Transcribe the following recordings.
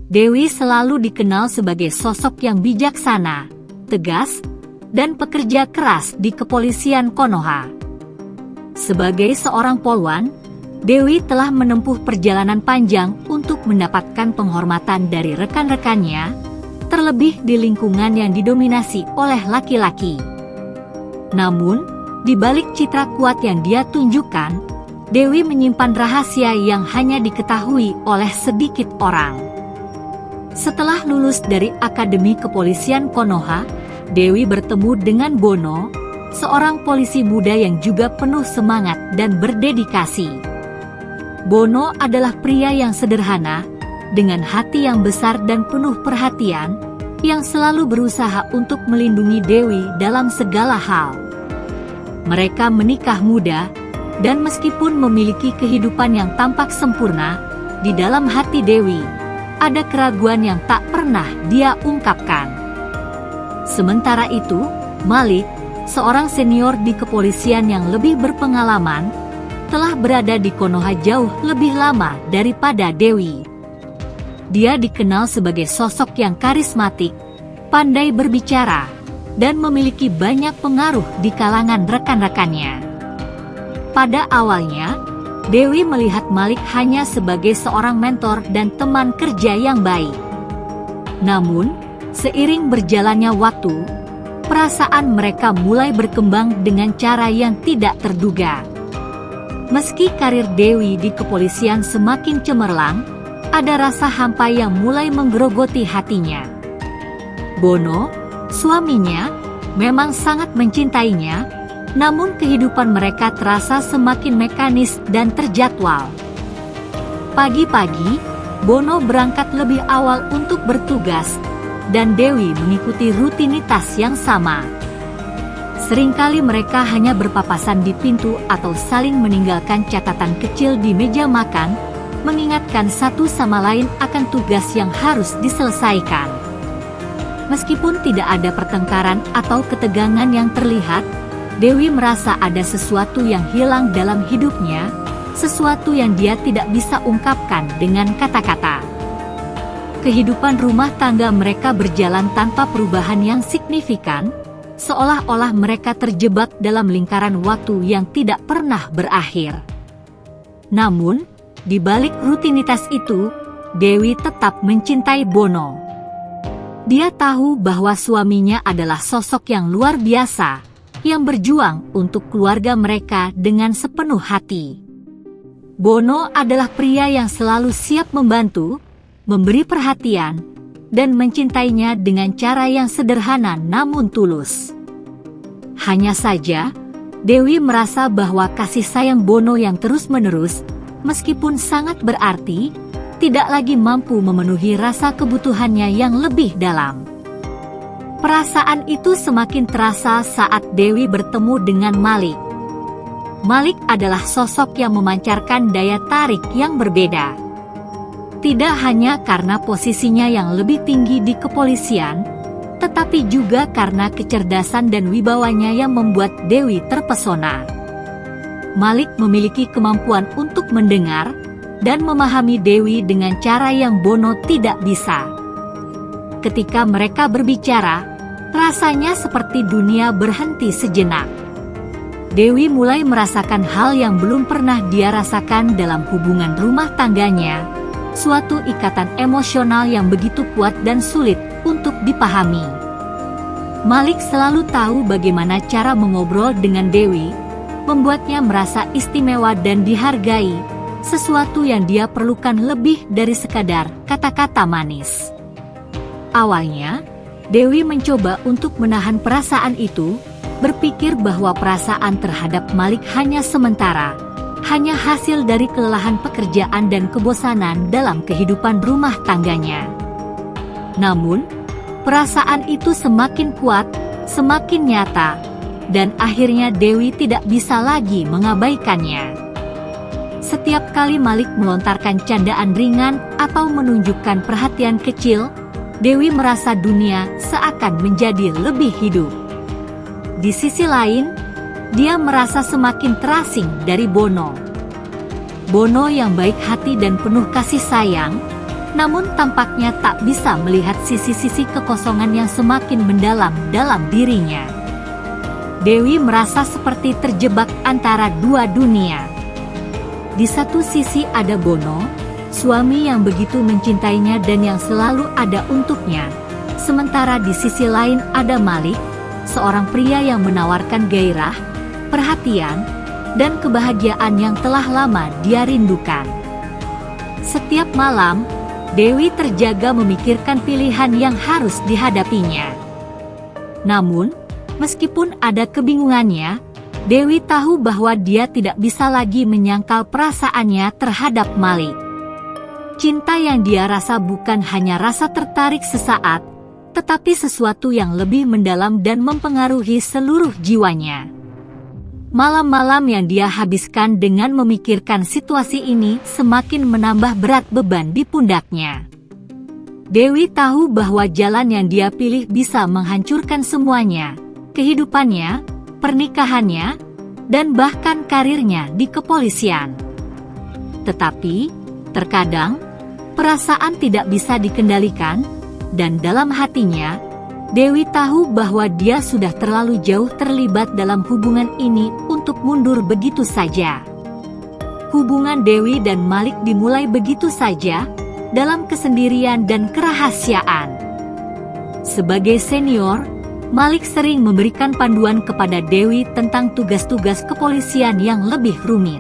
Dewi selalu dikenal sebagai sosok yang bijaksana, tegas, dan pekerja keras di kepolisian Konoha. Sebagai seorang polwan, Dewi telah menempuh perjalanan panjang untuk mendapatkan penghormatan dari rekan-rekannya, terlebih di lingkungan yang didominasi oleh laki-laki. Namun, di balik citra kuat yang dia tunjukkan, Dewi menyimpan rahasia yang hanya diketahui oleh sedikit orang. Setelah lulus dari Akademi Kepolisian Konoha, Dewi bertemu dengan Bono, seorang polisi muda yang juga penuh semangat dan berdedikasi. Bono adalah pria yang sederhana, dengan hati yang besar dan penuh perhatian, yang selalu berusaha untuk melindungi Dewi dalam segala hal. Mereka menikah muda, dan meskipun memiliki kehidupan yang tampak sempurna, di dalam hati Dewi, ada keraguan yang tak pernah dia ungkapkan. Sementara itu, Malik, seorang senior di kepolisian yang lebih berpengalaman, telah berada di Konoha jauh lebih lama daripada Dewi. Dia dikenal sebagai sosok yang karismatik, pandai berbicara, dan memiliki banyak pengaruh di kalangan rekan-rekannya. Pada awalnya, Dewi melihat Malik hanya sebagai seorang mentor dan teman kerja yang baik. Namun, seiring berjalannya waktu, perasaan mereka mulai berkembang dengan cara yang tidak terduga. Meski karir Dewi di kepolisian semakin cemerlang, ada rasa hampa yang mulai menggerogoti hatinya. Bono, suaminya, memang sangat mencintainya, namun kehidupan mereka terasa semakin mekanis dan terjadwal. Pagi-pagi, Bono berangkat lebih awal untuk bertugas, dan Dewi mengikuti rutinitas yang sama. Seringkali mereka hanya berpapasan di pintu atau saling meninggalkan catatan kecil di meja makan, mengingatkan satu sama lain akan tugas yang harus diselesaikan. Meskipun tidak ada pertengkaran atau ketegangan yang terlihat, Dewi merasa ada sesuatu yang hilang dalam hidupnya, sesuatu yang dia tidak bisa ungkapkan dengan kata-kata. Kehidupan rumah tangga mereka berjalan tanpa perubahan yang signifikan, seolah-olah mereka terjebak dalam lingkaran waktu yang tidak pernah berakhir. Namun, di balik rutinitas itu, Dewi tetap mencintai Bono. Dia tahu bahwa suaminya adalah sosok yang luar biasa, yang berjuang untuk keluarga mereka dengan sepenuh hati. Bono adalah pria yang selalu siap membantu, memberi perhatian, dan mencintainya dengan cara yang sederhana namun tulus. Hanya saja, Dewi merasa bahwa kasih sayang Bono yang terus-menerus, meskipun sangat berarti, tidak lagi mampu memenuhi rasa kebutuhannya yang lebih dalam. Perasaan itu semakin terasa saat Dewi bertemu dengan Malik. Malik adalah sosok yang memancarkan daya tarik yang berbeda. Tidak hanya karena posisinya yang lebih tinggi di kepolisian, tetapi juga karena kecerdasan dan wibawanya yang membuat Dewi terpesona. Malik memiliki kemampuan untuk mendengar dan memahami Dewi dengan cara yang Bono tidak bisa. Ketika mereka berbicara, rasanya seperti dunia berhenti sejenak. Dewi mulai merasakan hal yang belum pernah dia rasakan dalam hubungan rumah tangganya, suatu ikatan emosional yang begitu kuat dan sulit untuk dipahami. Malik selalu tahu bagaimana cara mengobrol dengan Dewi, membuatnya merasa istimewa dan dihargai, sesuatu yang dia perlukan lebih dari sekadar kata-kata manis. Awalnya, Dewi mencoba untuk menahan perasaan itu, berpikir bahwa perasaan terhadap Malik hanya sementara, hanya hasil dari kelelahan pekerjaan dan kebosanan dalam kehidupan rumah tangganya. Namun, perasaan itu semakin kuat, semakin nyata, dan akhirnya Dewi tidak bisa lagi mengabaikannya. Setiap kali Malik melontarkan candaan ringan atau menunjukkan perhatian kecil, Dewi merasa dunia seakan menjadi lebih hidup. Di sisi lain, dia merasa semakin terasing dari Bono. Bono yang baik hati dan penuh kasih sayang, namun tampaknya tak bisa melihat sisi-sisi kekosongan yang semakin mendalam dalam dirinya. Dewi merasa seperti terjebak antara dua dunia. Di satu sisi ada Bono, suami yang begitu mencintainya dan yang selalu ada untuknya. Sementara di sisi lain ada Malik, seorang pria yang menawarkan gairah, perhatian, dan kebahagiaan yang telah lama dia rindukan. Setiap malam, Dewi terjaga memikirkan pilihan yang harus dihadapinya. Namun, meskipun ada kebingungannya, Dewi tahu bahwa dia tidak bisa lagi menyangkal perasaannya terhadap Malik. Cinta yang dia rasa bukan hanya rasa tertarik sesaat, tetapi sesuatu yang lebih mendalam dan mempengaruhi seluruh jiwanya. Malam-malam yang dia habiskan dengan memikirkan situasi ini semakin menambah berat beban di pundaknya. Dewi tahu bahwa jalan yang dia pilih bisa menghancurkan semuanya, kehidupannya, pernikahannya, dan bahkan karirnya di kepolisian. Tetapi, terkadang, perasaan tidak bisa dikendalikan, dan dalam hatinya, Dewi tahu bahwa dia sudah terlalu jauh terlibat dalam hubungan ini untuk mundur begitu saja. Hubungan Dewi dan Malik dimulai begitu saja, dalam kesendirian dan kerahasiaan. Sebagai senior, Malik sering memberikan panduan kepada Dewi tentang tugas-tugas kepolisian yang lebih rumit.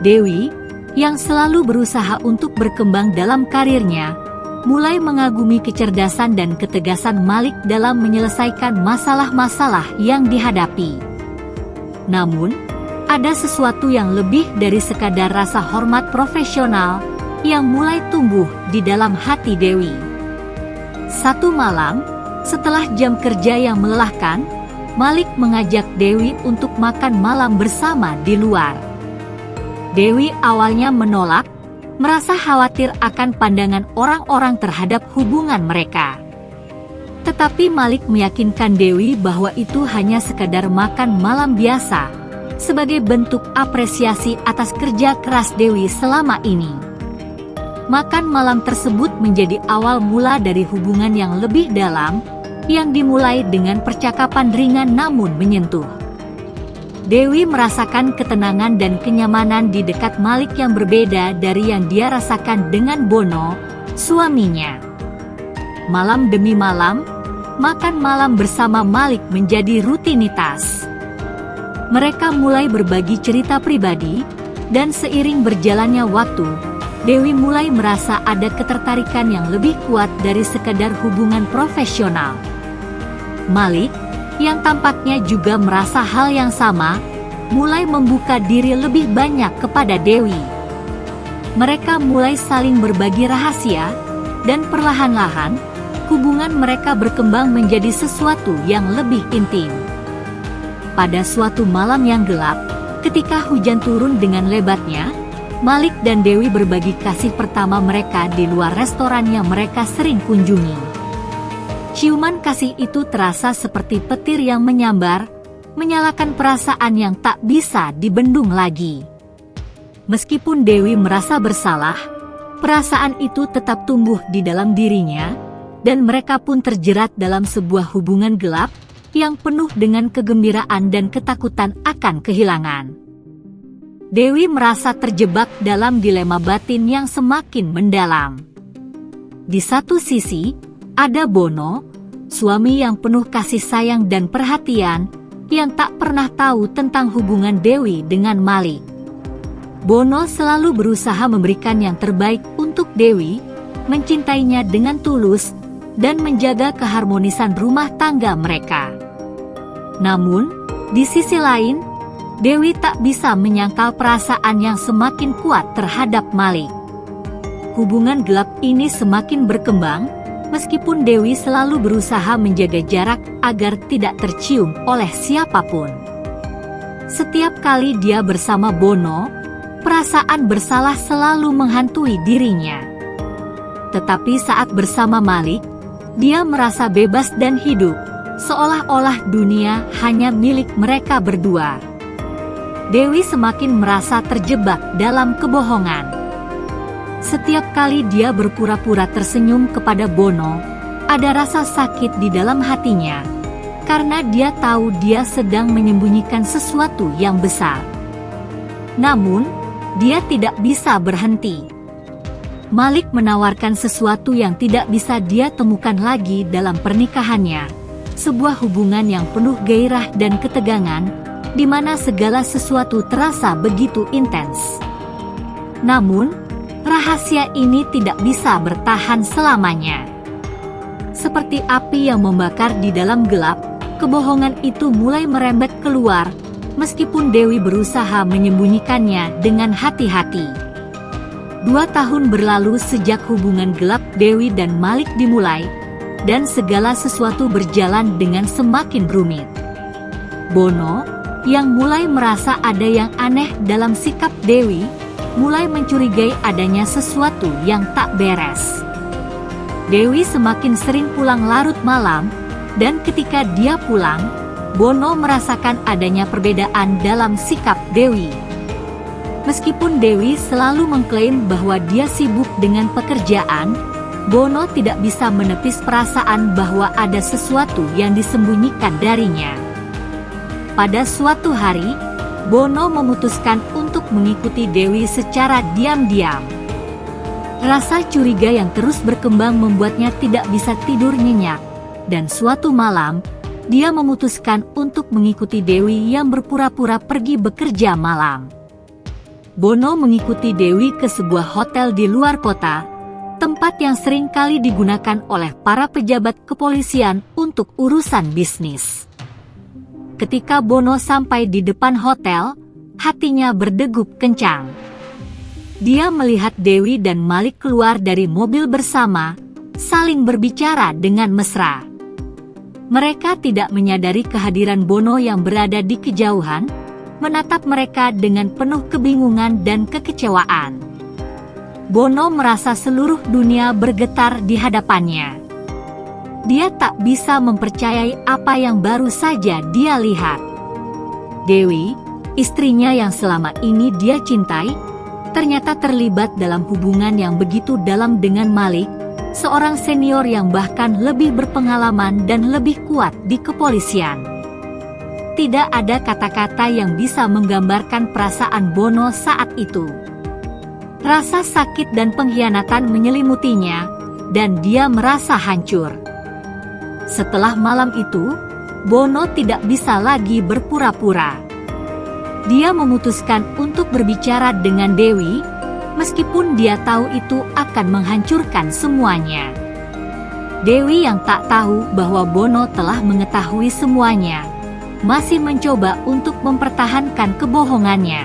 Dewi, yang selalu berusaha untuk berkembang dalam karirnya, mulai mengagumi kecerdasan dan ketegasan Malik dalam menyelesaikan masalah-masalah yang dihadapi. Namun, ada sesuatu yang lebih dari sekadar rasa hormat profesional yang mulai tumbuh di dalam hati Dewi. Satu malam, setelah jam kerja yang melelahkan, Malik mengajak Dewi untuk makan malam bersama di luar. Dewi awalnya menolak, merasa khawatir akan pandangan orang-orang terhadap hubungan mereka. Tetapi Malik meyakinkan Dewi bahwa itu hanya sekadar makan malam biasa, sebagai bentuk apresiasi atas kerja keras Dewi selama ini. Makan malam tersebut menjadi awal mula dari hubungan yang lebih dalam, yang dimulai dengan percakapan ringan namun menyentuh. Dewi merasakan ketenangan dan kenyamanan di dekat Malik yang berbeda dari yang dia rasakan dengan Bono, suaminya. Malam demi malam, makan malam bersama Malik menjadi rutinitas. Mereka mulai berbagi cerita pribadi, dan seiring berjalannya waktu, Dewi mulai merasa ada ketertarikan yang lebih kuat dari sekadar hubungan profesional. Malik, yang tampaknya juga merasa hal yang sama, mulai membuka diri lebih banyak kepada Dewi. Mereka mulai saling berbagi rahasia, dan perlahan-lahan, hubungan mereka berkembang menjadi sesuatu yang lebih intim. Pada suatu malam yang gelap, ketika hujan turun dengan lebatnya, Malik dan Dewi berbagi kasih pertama mereka di luar restoran yang mereka sering kunjungi. Ciuman kasih itu terasa seperti petir yang menyambar, menyalakan perasaan yang tak bisa dibendung lagi. Meskipun Dewi merasa bersalah, perasaan itu tetap tumbuh di dalam dirinya, dan mereka pun terjerat dalam sebuah hubungan gelap, yang penuh dengan kegembiraan dan ketakutan akan kehilangan. Dewi merasa terjebak dalam dilema batin yang semakin mendalam. Di satu sisi, ada Bono, suami yang penuh kasih sayang dan perhatian, yang tak pernah tahu tentang hubungan Dewi dengan Malik. Bono selalu berusaha memberikan yang terbaik untuk Dewi, mencintainya dengan tulus, dan menjaga keharmonisan rumah tangga mereka. Namun, di sisi lain, Dewi tak bisa menyangkal perasaan yang semakin kuat terhadap Malik. Hubungan gelap ini semakin berkembang, meskipun Dewi selalu berusaha menjaga jarak agar tidak tercium oleh siapapun. Setiap kali dia bersama Bono, perasaan bersalah selalu menghantui dirinya. Tetapi saat bersama Malik, dia merasa bebas dan hidup, seolah-olah dunia hanya milik mereka berdua. Dewi semakin merasa terjebak dalam kebohongan. Setiap kali dia berpura-pura tersenyum kepada Bono, ada rasa sakit di dalam hatinya, karena dia tahu dia sedang menyembunyikan sesuatu yang besar. Namun, dia tidak bisa berhenti. Malik menawarkan sesuatu yang tidak bisa dia temukan lagi dalam pernikahannya, sebuah hubungan yang penuh gairah dan ketegangan, di mana segala sesuatu terasa begitu intens. Namun, rahasia ini tidak bisa bertahan selamanya. Seperti api yang membakar di dalam gelap, kebohongan itu mulai merembet keluar, meskipun Dewi berusaha menyembunyikannya dengan hati-hati. 2 tahun berlalu sejak hubungan gelap Dewi dan Malik dimulai, dan segala sesuatu berjalan dengan semakin rumit. Bono, yang mulai merasa ada yang aneh dalam sikap Dewi, mulai mencurigai adanya sesuatu yang tak beres. Dewi semakin sering pulang larut malam, dan ketika dia pulang, Bono merasakan adanya perbedaan dalam sikap Dewi. Meskipun Dewi selalu mengklaim bahwa dia sibuk dengan pekerjaan, Bono tidak bisa menepis perasaan bahwa ada sesuatu yang disembunyikan darinya. Pada suatu hari, Bono memutuskan untuk mengikuti Dewi secara diam-diam. Rasa curiga yang terus berkembang membuatnya tidak bisa tidur nyenyak, dan suatu malam, dia memutuskan untuk mengikuti Dewi yang berpura-pura pergi bekerja malam. Bono mengikuti Dewi ke sebuah hotel di luar kota, tempat yang sering kali digunakan oleh para pejabat kepolisian untuk urusan bisnis. Ketika Bono sampai di depan hotel, hatinya berdegup kencang. Dia melihat Dewi dan Malik keluar dari mobil bersama, saling berbicara dengan mesra. Mereka tidak menyadari kehadiran Bono yang berada di kejauhan, menatap mereka dengan penuh kebingungan dan kekecewaan. Bono merasa seluruh dunia bergetar di hadapannya. Dia tak bisa mempercayai apa yang baru saja dia lihat. Dewi, istrinya yang selama ini dia cintai, ternyata terlibat dalam hubungan yang begitu dalam dengan Malik, seorang senior yang bahkan lebih berpengalaman dan lebih kuat di kepolisian. Tidak ada kata-kata yang bisa menggambarkan perasaan Bono saat itu. Rasa sakit dan pengkhianatan menyelimutinya, dan dia merasa hancur. Setelah malam itu, Bono tidak bisa lagi berpura-pura. Dia memutuskan untuk berbicara dengan Dewi, meskipun dia tahu itu akan menghancurkan semuanya. Dewi yang tak tahu bahwa Bono telah mengetahui semuanya, masih mencoba untuk mempertahankan kebohongannya.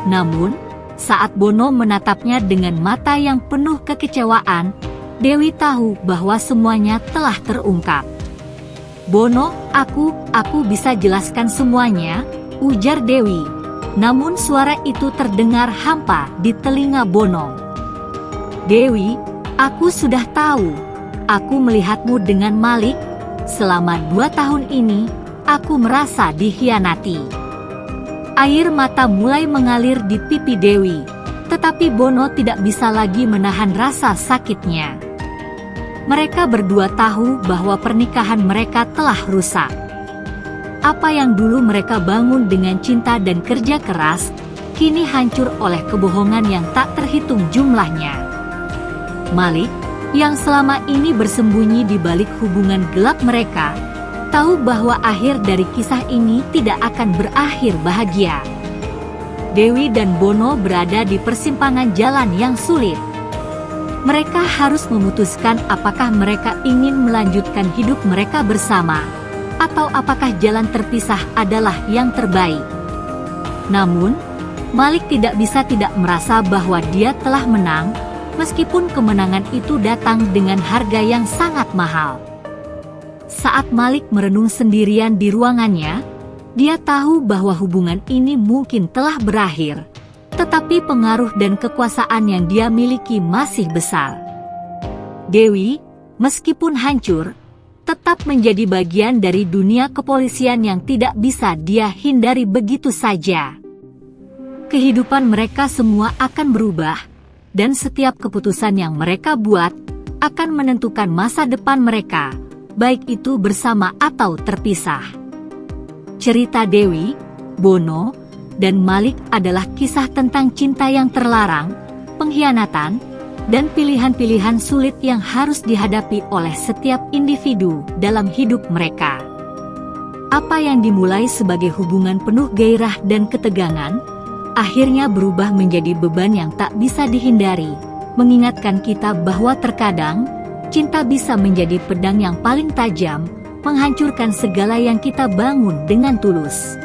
Namun, saat Bono menatapnya dengan mata yang penuh kekecewaan, Dewi tahu bahwa semuanya telah terungkap. "Bono, aku bisa jelaskan semuanya," ujar Dewi. Namun suara itu terdengar hampa di telinga Bono. "Dewi, aku sudah tahu. Aku melihatmu dengan Malik. Selama 2 tahun ini, aku merasa dikhianati." Air mata mulai mengalir di pipi Dewi, tetapi Bono tidak bisa lagi menahan rasa sakitnya. Mereka berdua tahu bahwa pernikahan mereka telah rusak. Apa yang dulu mereka bangun dengan cinta dan kerja keras, kini hancur oleh kebohongan yang tak terhitung jumlahnya. Malik, yang selama ini bersembunyi di balik hubungan gelap mereka, tahu bahwa akhir dari kisah ini tidak akan berakhir bahagia. Dewi dan Bono berada di persimpangan jalan yang sulit. Mereka harus memutuskan apakah mereka ingin melanjutkan hidup mereka bersama, atau apakah jalan terpisah adalah yang terbaik. Namun, Malik tidak bisa tidak merasa bahwa dia telah menang, meskipun kemenangan itu datang dengan harga yang sangat mahal. Saat Malik merenung sendirian di ruangannya, dia tahu bahwa hubungan ini mungkin telah berakhir, tetapi pengaruh dan kekuasaan yang dia miliki masih besar. Dewi, meskipun hancur, tetap menjadi bagian dari dunia kepolisian yang tidak bisa dia hindari begitu saja. Kehidupan mereka semua akan berubah, dan setiap keputusan yang mereka buat akan menentukan masa depan mereka, baik itu bersama atau terpisah. Cerita Dewi, Bono, dan Malik adalah kisah tentang cinta yang terlarang, pengkhianatan, dan pilihan-pilihan sulit yang harus dihadapi oleh setiap individu dalam hidup mereka. Apa yang dimulai sebagai hubungan penuh gairah dan ketegangan, akhirnya berubah menjadi beban yang tak bisa dihindari, mengingatkan kita bahwa terkadang, cinta bisa menjadi pedang yang paling tajam, menghancurkan segala yang kita bangun dengan tulus.